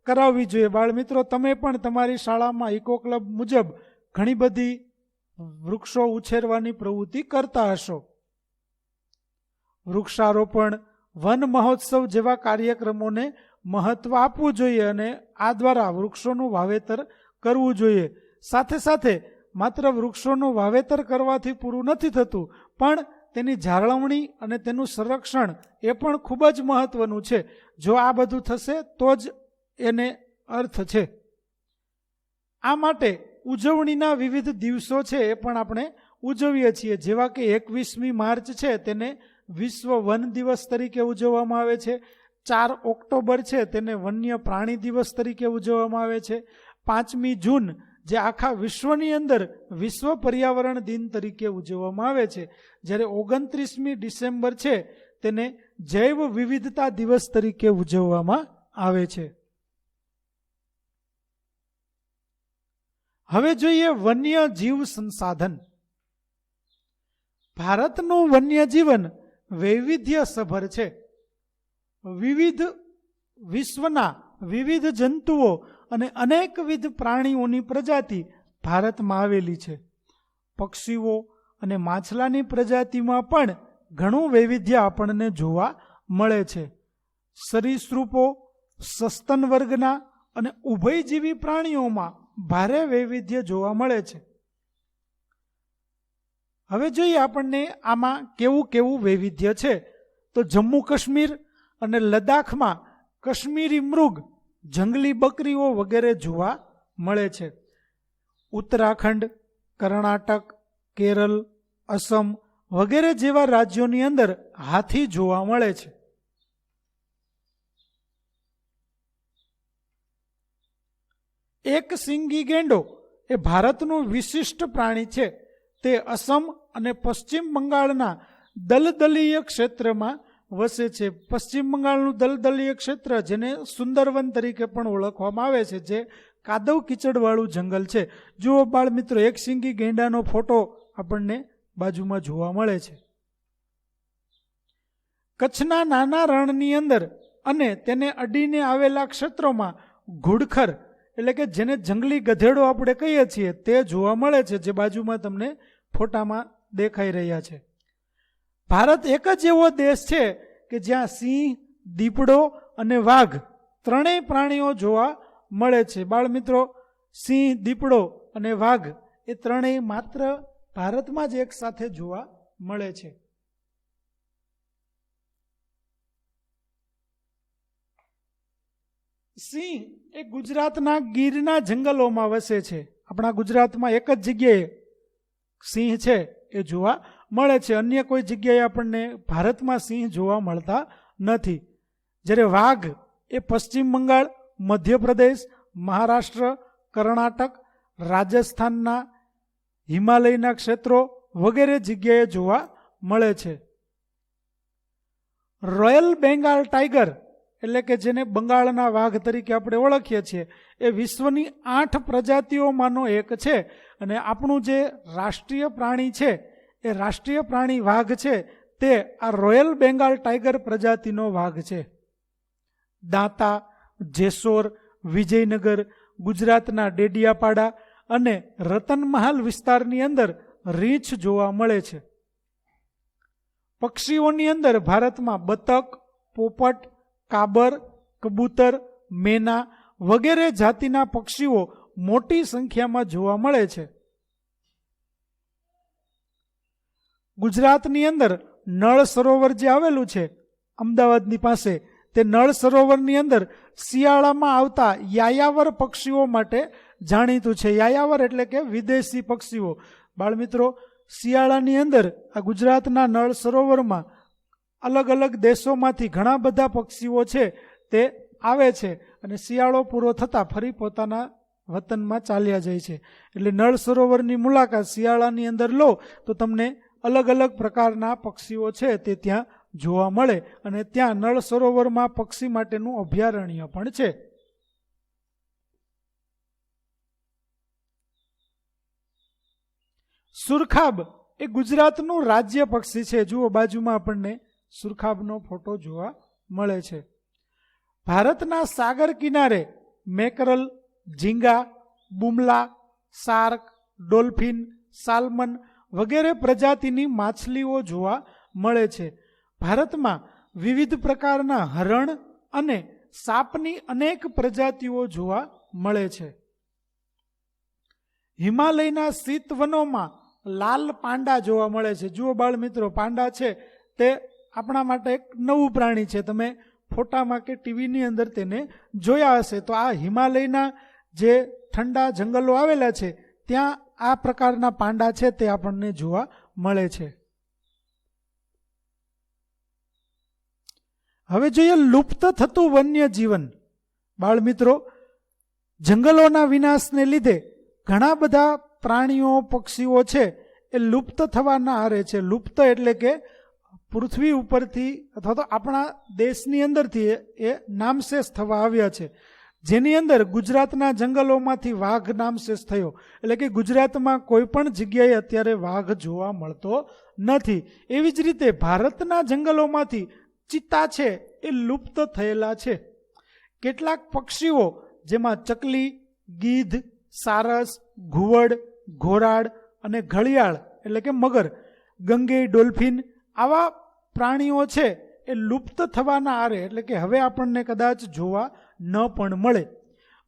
કરાવવી જોઈએ. બાળ મિત્રો, તમે પણ તમારી શાળામાં ઇકો ક્લબ મુજબ ઘણી બધી વૃક્ષો ઉછેરવાની પ્રવૃત્તિ કરતા હશો. વૃક્ષારોપણ, વન મહોત્સવ જેવા કાર્યક્રમોને મહત્વ આપવું જોઈએ અને આ દ્વારા વૃક્ષોનું વાવેતર કરવું જોઈએ. સાથે સાથે માત્ર વૃક્ષોનું વાવેતર કરવાથી પૂરું નથી થતું, પણ તેની જાળવણી અને તેનું સંરક્ષણ એ પણ ખૂબ જ મહત્વનું છે. જો આ બધું થશે તો જ એને અર્થ છે. આ માટે ઉજવણીના વિવિધ દિવસો છે એ પણ આપણે ઉજવીએ છીએ. જેવા કે 21મી માર્ચ છે તેને વિશ્વ વન દિવસ તરીકે ઉજવવામાં આવે છે. 4 ઓક્ટોબર છે તેને વન્ય પ્રાણી દિવસ તરીકે ઉજવવામાં આવે છે. 5મી જૂન જે આખા વિશ્વની અંદર વિશ્વ પર્યાવરણ દિન તરીકે ઉજવવામાં આવે છે. જ્યારે 29મી ડિસેમ્બર છે તેને જૈવ વિવિધતા દિવસ તરીકે ઉજવવામાં આવે છે. હવે જોઈએ વન્ય જીવ સંસાધન. ભારતનું વન્ય જીવન વૈવિધ્યસભર છે. વિશ્વના વિવિધ જંતુઓ અને અનેકવિધ પ્રાણીઓની પ્રજાતિ ભારતમાં આવેલી છે. પક્ષીઓ અને માછલાની પ્રજાતિમાં પણ ઘણું વૈવિધ્ય આપણને જોવા મળે છે. સરીસૃપો, સસ્તન વર્ગના અને ઉભયજીવી પ્રાણીઓમાં ભારે વૈવિધ્ય જોવા મળે છે. હવે જોઈએ આપણને આમાં કેવું કેવું વૈવિધ્ય છે. તો જમ્મુ કાશ્મીર અને લદ્દાખમાં કાશ્મીરી મૃગ, જંગલી બકરીઓ વગેરે જોવા મળે છે. ઉત્તરાખંડ, કર્ણાટક, કેરળ, અસમ વગેરે જેવા રાજ્યોની અંદર હાથી જોવા મળે છે. એક સિંગી ગેંડો એ ભારતનું વિશિષ્ટ પ્રાણી છે. તે અસમ અને પશ્ચિમ બંગાળના દલદલીય ક્ષેત્રમાં વસે છે. પશ્ચિમ બંગાળનું દલદલીય ક્ષેત્ર જેને સુંદરવન તરીકે પણ ઓળખવામાં આવે છે, જે કાદવ કીચડવાળું જંગલ છે. જુઓ બાળ મિત્રો, એક સિંગી ગેંડાનો ફોટો આપણને બાજુમાં જોવા મળે છે. કચ્છના નાના રણની અંદર અને તેને અડીને આવેલા ક્ષેત્રોમાં ઘુડખર એટલે કે જેને જંગલી ગધેડો આપણે કહીએ છીએ તે જોવા મળે છે, જે બાજુમાં તમને ફોટામાં દેખાઈ રહ્યા છે. ભારત એક જ એવો દેશ છે કે જ્યાં સિંહ, દીપડો અને વાઘ ત્રણેય પ્રાણીઓ જોવા મળે છે. બાળ મિત્રો, સિંહ, દીપડો અને વાઘ એ ત્રણેય માત્ર ભારતમાં જ એક સાથે જોવા મળે છે. સિંહ એ ગુજરાતના ગીરના જંગલોમાં વસે છે. આપણા ગુજરાતમાં એક જ જગ્યાએ સિંહ છે એ જોવા મળે છે. અન્ય કોઈ જગ્યાએ આપણને ભારતમાં સિંહ જોવા મળતા નથી. જ્યારે વાઘ એ પશ્ચિમ બંગાળ, મધ્યપ્રદેશ, મહારાષ્ટ્ર, કર્ણાટક, રાજસ્થાનના હિમાલયના ક્ષેત્રો વગેરે જગ્યાએ જોવા મળે છે. રોયલ બેંગાલ ટાઈગર એટલે કે જેને બંગાળના વાઘ તરીકે આપણે ઓળખીએ છીએ એ વિશ્વની 8 પ્રજાતિઓમાંનો એક છે. અને આપણું જે રાષ્ટ્રીય પ્રાણી છે એ રાષ્ટ્રીય પ્રાણી વાઘ છે તે આ રોયલ બેંગાલ ટાઈગર પ્રજાતિનો વાઘ છે. દાંતા, જેસોર, વિજયનગર, ગુજરાતના ડેડિયાપાડા અને રતનમહાલ વિસ્તારની અંદર રીંછ જોવા મળે છે. પક્ષીઓની અંદર ભારતમાં બતક, પોપટ, કાબર, કબૂતર, મેના વગેરે જાતિના પક્ષીઓ મોટી સંખ્યામાં જોવા મળે છે. ગુજરાતની અંદર નળ સરોવર જે આવેલું છે અમદાવાદની પાસે, તે નળ સરોવરની અંદર શિયાળામાં આવતા યાયાવર પક્ષીઓ માટે જાણીતું છે. યાયાવર એટલે કે વિદેશી પક્ષીઓ. બાળમિત્રો, શિયાળાની અંદર આ ગુજરાતના નળ સરોવરમાં અલગ અલગ દેશોમાંથી ઘણા બધા પક્ષીઓ છે તે આવે છે અને શિયાળો પૂરો થતાં ફરી પોતાના વતનમાં ચાલ્યા જાય છે. એટલે નળ સરોવરની મુલાકાત શિયાળાની અંદર લો તો તમને અલગ અલગ પ્રકારના પક્ષીઓ છે તે ત્યાં જોવા મળે અને ત્યાં નળ સરોવરમાં પક્ષી માટેનું અભયારણ્ય પણ છે. સુરખાબ એ ગુજરાતનું રાજ્ય પક્ષી છે. જુઓ, બાજુમાં આપણને સુરખાબનો ફોટો જોવા મળે છે. ભારતના સાગર કિનારે મેકરલ, ઝીંગા, બુમલા, શાર્ક, ડોલ્ફિન, સાલ્મન વગેરે પ્રજાતિની માછલીઓ જોવા મળે છે. ભારતમાં વિવિધ પ્રકારના હરણ અને સાપની અનેક પ્રજાતિઓ જોવા મળે છે. હિમાલયના શીત વનોમાં લાલ પાંડા જોવા મળે છે. જુઓ બાળ મિત્રો, પાંડા છે તે આપણા માટે એક નવું પ્રાણી છે. તમે ફોટામાં કે ટીવીની અંદર તેને જોયા હશે. તો આ હિમાલયના જે ઠંડા જંગલો આવેલા છે ત્યાં આ પ્રકારના પાંડા છે તે આપણને જોવા મળે છે. હવે જોઈએ લુપ્ત થતું વન્ય જીવન. બાળ મિત્રો, જંગલોના વિનાશને લીધે ઘણા બધા પ્રાણીઓ, પક્ષીઓ છે એ લુપ્ત થવાના આરે છે. લુપ્ત એટલે કે પૃથ્વી ઉપરથી અથવા તો આપણા દેશની અંદરથી એ નામશેષ થવા આવ્યા છે. જેની અંદર ગુજરાતના જંગલોમાંથી વાઘ નામશેષ થયો. એટલે કે ગુજરાતમાં કોઈ પણ જગ્યાએ અત્યારે વાઘ જોવા મળતો નથી. એવી જ રીતે ભારતના જંગલોમાંથી ચિત્તા છે એ લુપ્ત થયેલા છે. કેટલાક પક્ષીઓ જેમાં ચકલી, ગીધ, સારસ, ઘુવડ, ઘોરાડ અને ઘડિયાળ એટલે કે મગર, ગંગેય, ડોલ્ફિન આવા પ્રાણીઓ છે એ લુપ્ત થવાના આરે એટલે કે હવે આપણને કદાચ જોવા ન પણ મળે.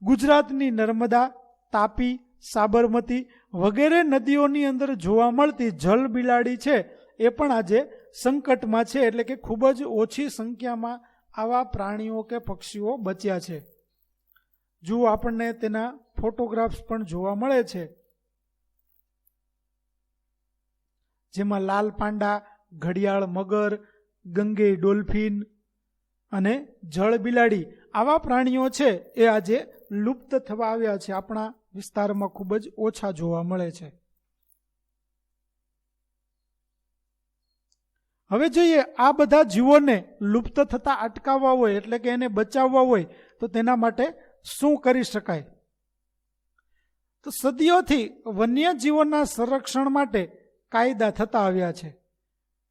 ગુજરાતની નર્મદા, તાપી, સાબરમતી વગેરે નદીઓની અંદર જોવા મળતી જળ બિલાડી છે એ પણ આજે સંકટમાં છે. એટલે કે ખૂબ જ ઓછી સંખ્યામાં આવા પ્રાણીઓ કે પક્ષીઓ બચ્યા છે. જુઓ, આપણને તેના ફોટોગ્રાફ્સ પણ જોવા મળે છે, જેમાં લાલ પાંડા, ઘડિયાળ મગર, ગંગેય ડોલ્ફિન અને જળ બિલાડી આવા પ્રાણીઓ છે એ આજે લુપ્ત થવા આવ્યા છે. આપણા વિસ્તારમાં ખૂબ જ ઓછા જોવા મળે છે. હવે જોઈએ, આ બધા જીવોને લુપ્ત થતા અટકાવવા હોય એટલે કે એને બચાવવા હોય તો તેના માટે શું કરી શકાય? તો સદીઓથી વન્યજીવોના સંરક્ષણ માટે કાયદા થતા આવ્યા છે.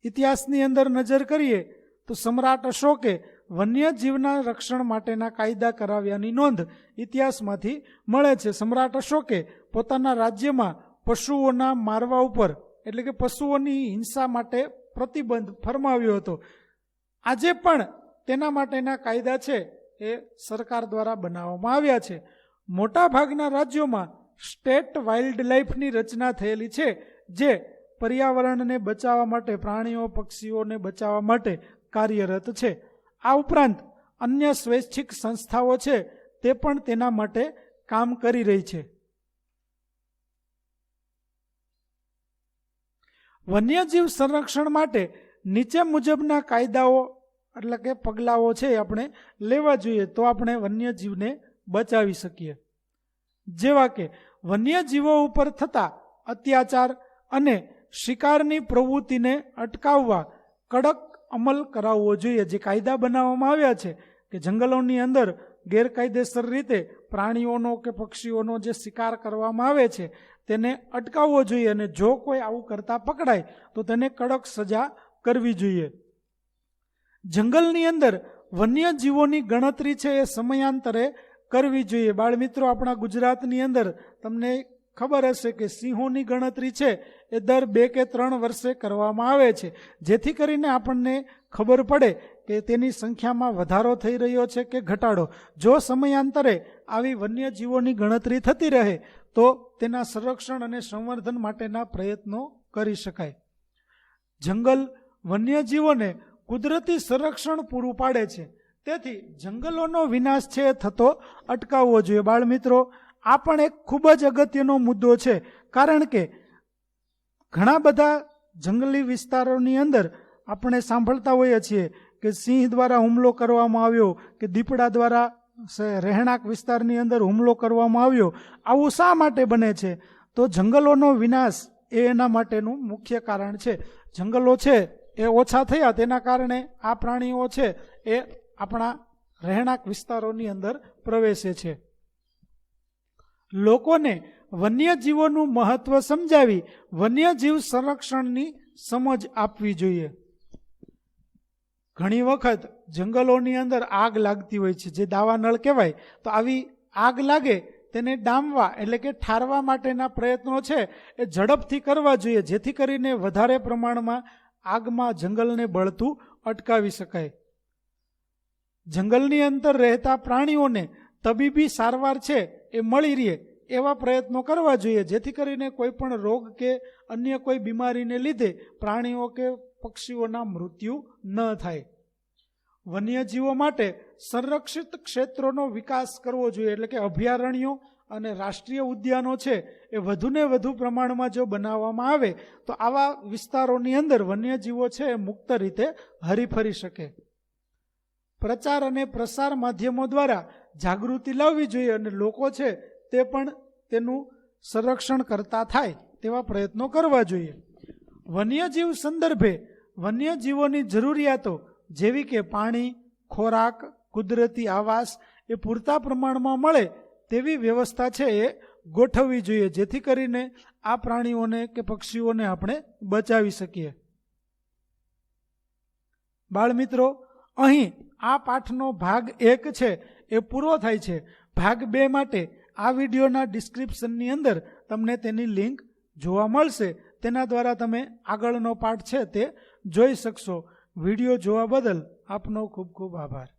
ઇતિહાસની અંદર નજર કરીએ તો સમ્રાટ અશોકે વન્યજીવના રક્ષણ માટેના કાયદા કરાવ્યાની નોંધ ઇતિહાસમાંથી મળે છે. સમ્રાટ અશોકે પોતાના રાજ્યમાં પશુઓના મારવા ઉપર એટલે કે પશુઓની હિંસા માટે પ્રતિબંધ ફરમાવ્યો હતો. આજે પણ તેના માટેના કાયદા છે એ સરકાર દ્વારા બનાવવામાં આવ્યા છે. મોટા ભાગના રાજ્યોમાં સ્ટેટ વાઇલ્ડ લાઇફની રચના થયેલી છે, જે પર્યાવરણને બચાવવા માટે, પ્રાણીઓ પક્ષીઓને બચાવવા માટે કાર્યરત છે. આ ઉપરાંત અન્ય સ્વૈચ્છિક સંસ્થાઓ છે તે પણ તેના માટે કામ કરી રહી છે. વન્યજીવ સંરક્ષણ માટે નીચે મુજબના કાયદાઓ એટલે કે પગલાઓ છે આપણે લેવા જોઈએ તો આપણે વન્યજીવને બચાવી શકીએ. જેવા કે વન્યજીવો ઉપર થતા અત્યાચાર અને શિકારની પ્રવૃત્તિને અટકાવવા કડક અમલ કરાવવો જોઈએ. જે કાયદા બનાવવામાં આવ્યા છે કે જંગલોની અંદર ગેરકાયદેસર રીતે પ્રાણીઓનો કે પક્ષીઓનો જે શિકાર કરવામાં આવે છે તેને અટકાવવો જોઈએ અને જો કોઈ આવું કરતા પકડાય તો તેને કડક સજા કરવી જોઈએ. જંગલની અંદર વન્યજીવોની ગણતરી છે એ સમયાંતરે કરવી જોઈએ. બાળ મિત્રો, આપણા ગુજરાતની અંદર તમને ખબર હશે કે સિંહોની ગણતરી છે એ દર 2 કે 3 વર્ષે કરવામાં આવે છે, જેથી કરીને આપણને ખબર પડે કે તેની સંખ્યામાં વધારો થઈ રહ્યો છે કે ઘટાડો. જો સમયાંતરે આવી વન્યજીવોની ગણતરી થતી રહે તો તેના સંરક્ષણ અને સંવર્ધન માટેના પ્રયત્નો કરી શકાય. જંગલ વન્યજીવોને કુદરતી સંરક્ષણ પૂરું પાડે છે, તેથી જંગલોનો વિનાશ છે એ થતો અટકાવવો જોઈએ. બાળ મિત્રો, આ પણ એક ખૂબ જ અગત્યનો મુદ્દો છે, કારણ કે ઘણા બધા જંગલી વિસ્તારોની અંદર આપણે સાંભળતા હોઈએ છીએ કે સિંહ દ્વારા હુમલો કરવામાં આવ્યો કે દીપડા દ્વારા રહેણાંક વિસ્તારની અંદર હુમલો કરવામાં આવ્યો. આવું શા માટે બને છે? તો જંગલોનો વિનાશ એ એના માટેનું મુખ્ય કારણ છે. જંગલો છે એ ઓછા થયા તેના કારણે આ પ્રાણીઓ છે એ આપણા રહેણાંક વિસ્તારોની અંદર પ્રવેશે છે. લોકોને વન્યજીવોનું મહત્વ સમજાવી વન્યજીવ સંરક્ષણની સમજ આપવી જોઈએ. ઘણી વખત જંગલોની અંદર આગ લાગતી હોય છે, જે દાવાનળ કહેવાય. તો આવી આગ લાગે તેને ડામવા એટલે કે ઠારવા માટેના પ્રયત્નો છે એ ઝડપથી કરવા જોઈએ, જેથી કરીને વધારે પ્રમાણમાં આગમાં જંગલને બળતું અટકાવી શકાય. જંગલની અંદર રહેતા પ્રાણીઓને તબીબી સારવાર છે એ મળી રહે એવા પ્રયત્નો કરવા જોઈએ, જેથી કરીને કોઈ પણ રોગ કે અન્ય કોઈ બીમારીને લીધે પ્રાણીઓ કે પક્ષીઓના મૃત્યુ ન થાય. વન્યજીવો માટે સંરક્ષિત ક્ષેત્રોનો વિકાસ કરવો જોઈએ, એટલે કે અભયારણ્યો અને રાષ્ટ્રીય ઉદ્યાનો છે એ વધુને વધુ પ્રમાણમાં જો બનાવવામાં આવે તો આવા વિસ્તારોની અંદર વન્યજીવો છે એ મુક્ત રીતે હરીફરી શકે. પ્રચાર અને પ્રસાર માધ્યમો દ્વારા જાગૃતિ લાવવી જોઈએ અને લોકો છે તે પણ તેનું સંરક્ષણ કરતા થાય તેવા પ્રયત્નો કરવા જોઈએ. વન્યજીવ સંદર્ભે વન્યજીવોની જરૂરિયાતો જેવી કે પાણી, ખોરાક, કુદરતી આવાસ એ પૂરતા પ્રમાણમાં મળે તેવી વ્યવસ્થા છે એ ગોઠવવી જોઈએ, જેથી કરીને આ પ્રાણીઓને કે પક્ષીઓને આપણે બચાવી શકીએ. બાળમિત્રો, અહીં આ પાઠનો ભાગ 1 છે એ પૂરો થાય છે. ભાગ 2 માટે આ વિડીયોના ડિસ્ક્રિપ્શનની અંદર તમને તેની લિંક જોવા મળશે. તેના દ્વારા તમે આગળનો પાઠ છે તે જોઈ શકશો. વિડીયો જોવા બદલ આપનો ખૂબ ખૂબ આભાર.